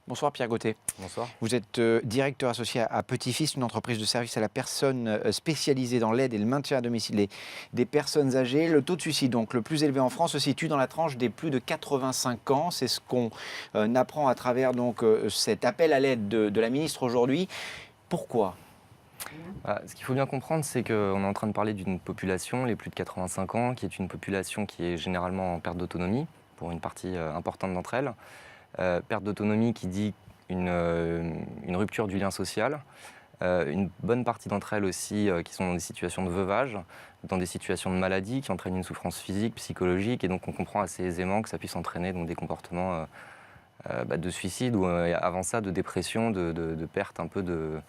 Bonsoir Pierre Gauthier. Bonsoir. Vous êtes directeur associé à Petit-Fils, une entreprise de service à la personne spécialisée dans l'aide et le maintien à domicile des personnes âgées. Le taux de suicide, donc le plus élevé en France, se situe dans la tranche des plus de 85 ans. C'est ce qu'on apprend à travers cet appel à l'aide de la ministre aujourd'hui. Pourquoi ? Ce qu'il faut bien comprendre, c'est qu'on est en train de parler d'une population, les plus de 85 ans, qui est une population qui est généralement en perte d'autonomie, pour une partie importante d'entre elles. Perte d'autonomie qui dit une rupture du lien social. Une bonne partie d'entre elles aussi qui sont dans des situations de veuvage, dans des situations de maladie qui entraînent une souffrance physique, psychologique, et donc on comprend assez aisément que ça puisse entraîner donc, des comportements de suicide ou avant ça de dépression, de perte un peu de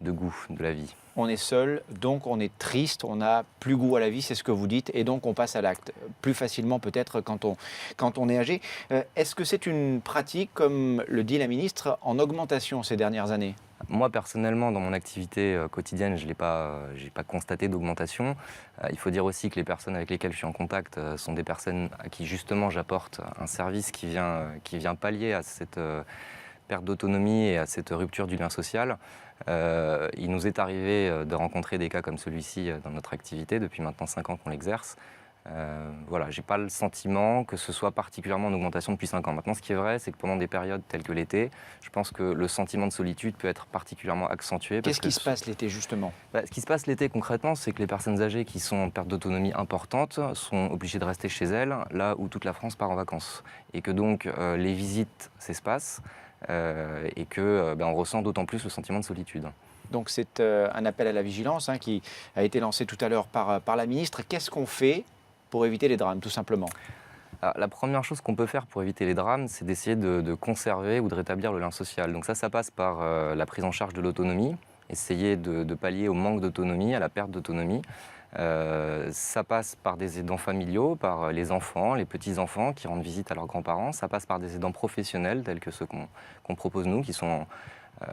goût de la vie. On est seul, donc on est triste, on n'a plus goût à la vie, c'est ce que vous dites, et donc on passe à l'acte. Plus facilement peut-être quand on est âgé. Est-ce que c'est une pratique, comme le dit la ministre, en augmentation ces dernières années ? Moi, personnellement, dans mon activité quotidienne, je n'ai pas constaté d'augmentation. Il faut dire aussi que les personnes avec lesquelles je suis en contact sont des personnes à qui, justement, j'apporte un service qui vient pallier à cette perte d'autonomie et à cette rupture du lien social. Il nous est arrivé de rencontrer des cas comme celui-ci dans notre activité, depuis maintenant 5 ans qu'on l'exerce. Voilà, je n'ai pas le sentiment que ce soit particulièrement en augmentation depuis 5 ans. Maintenant, ce qui est vrai, c'est que pendant des périodes telles que l'été, je pense que le sentiment de solitude peut être particulièrement accentué. Qu'est-ce qui se passe l'été, justement ? Ce qui se passe l'été, concrètement, c'est que les personnes âgées qui sont en perte d'autonomie importante sont obligées de rester chez elles, là où toute la France part en vacances. Et que donc, les visites s'espacent et que on ressent d'autant plus le sentiment de solitude. Donc c'est un appel à la vigilance qui a été lancé tout à l'heure par la ministre. Qu'est-ce qu'on fait pour éviter les drames, tout simplement ? Alors, la première chose qu'on peut faire pour éviter les drames, c'est d'essayer de conserver ou de rétablir le lien social. Donc ça passe par la prise en charge de l'autonomie, essayer de pallier au manque d'autonomie, à la perte d'autonomie. Ça passe par des aidants familiaux, par les enfants, les petits-enfants qui rendent visite à leurs grands-parents. Ça passe par des aidants professionnels, tels que ceux qu'on propose nous, qui sont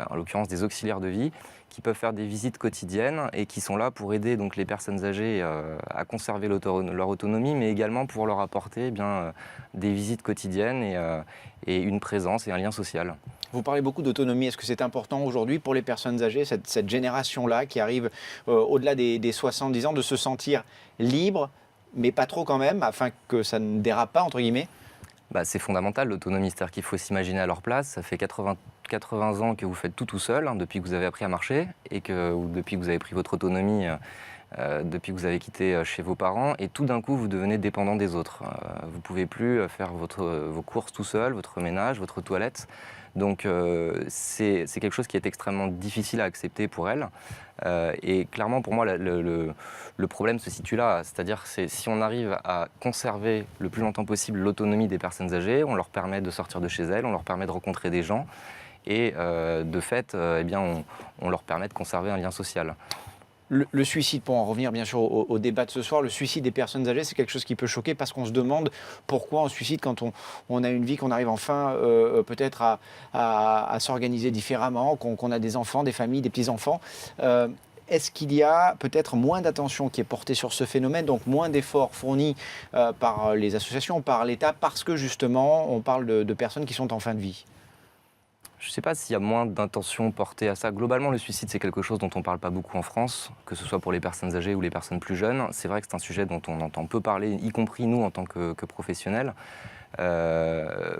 en l'occurrence des auxiliaires de vie, qui peuvent faire des visites quotidiennes et qui sont là pour aider donc, les personnes âgées à conserver leur autonomie, mais également pour leur apporter des visites quotidiennes et une présence et un lien social. Vous parlez beaucoup d'autonomie. Est-ce que c'est important aujourd'hui pour les personnes âgées, cette génération-là qui arrive au-delà des 70 ans, de se sentir libre, mais pas trop quand même, afin que ça ne dérape pas, entre guillemets ? C'est fondamental, l'autonomie. C'est-à-dire qu'il faut s'imaginer à leur place. Ça fait 80 ans que vous faites tout seul, depuis que vous avez appris à marcher, ou depuis que vous avez pris votre autonomie, depuis que vous avez quitté chez vos parents, et tout d'un coup, vous devenez dépendant des autres. Vous ne pouvez plus faire vos courses tout seul, votre ménage, votre toilette. Donc c'est quelque chose qui est extrêmement difficile à accepter pour elles. Et clairement, pour moi, le problème se situe là. C'est-à-dire que si on arrive à conserver le plus longtemps possible l'autonomie des personnes âgées, on leur permet de sortir de chez elles, on leur permet de rencontrer des gens, et de fait, on leur permet de conserver un lien social. Le suicide, pour en revenir bien sûr au débat de ce soir, le suicide des personnes âgées, c'est quelque chose qui peut choquer parce qu'on se demande pourquoi on se suicide quand on a une vie, qu'on arrive enfin peut-être à s'organiser différemment, qu'on a des enfants, des familles, des petits-enfants. Est-ce qu'il y a peut-être moins d'attention qui est portée sur ce phénomène, donc moins d'efforts fournis par les associations, par l'État, parce que justement on parle de personnes qui sont en fin de vie ? Je ne sais pas s'il y a moins d'intention portée à ça. Globalement, le suicide, c'est quelque chose dont on ne parle pas beaucoup en France, que ce soit pour les personnes âgées ou les personnes plus jeunes. C'est vrai que c'est un sujet dont on entend peu parler, y compris nous en tant que professionnels. Le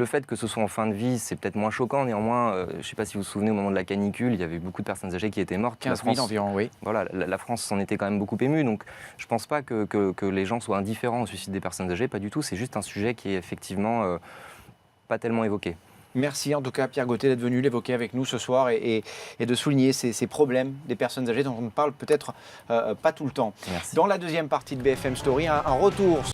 fait que ce soit en fin de vie, c'est peut-être moins choquant. Néanmoins, je ne sais pas si vous vous souvenez, au moment de la canicule, il y avait beaucoup de personnes âgées qui étaient mortes. 15 000 environ, oui. Voilà, la France s'en était quand même beaucoup émue. Donc je ne pense pas que les gens soient indifférents au suicide des personnes âgées. Pas du tout. C'est juste un sujet qui est effectivement pas tellement évoqué. Merci en tout cas Pierre Gauthier d'être venu l'évoquer avec nous ce soir et de souligner ces problèmes des personnes âgées dont on ne parle peut-être pas tout le temps. Merci. Dans la deuxième partie de BFM Story, un retour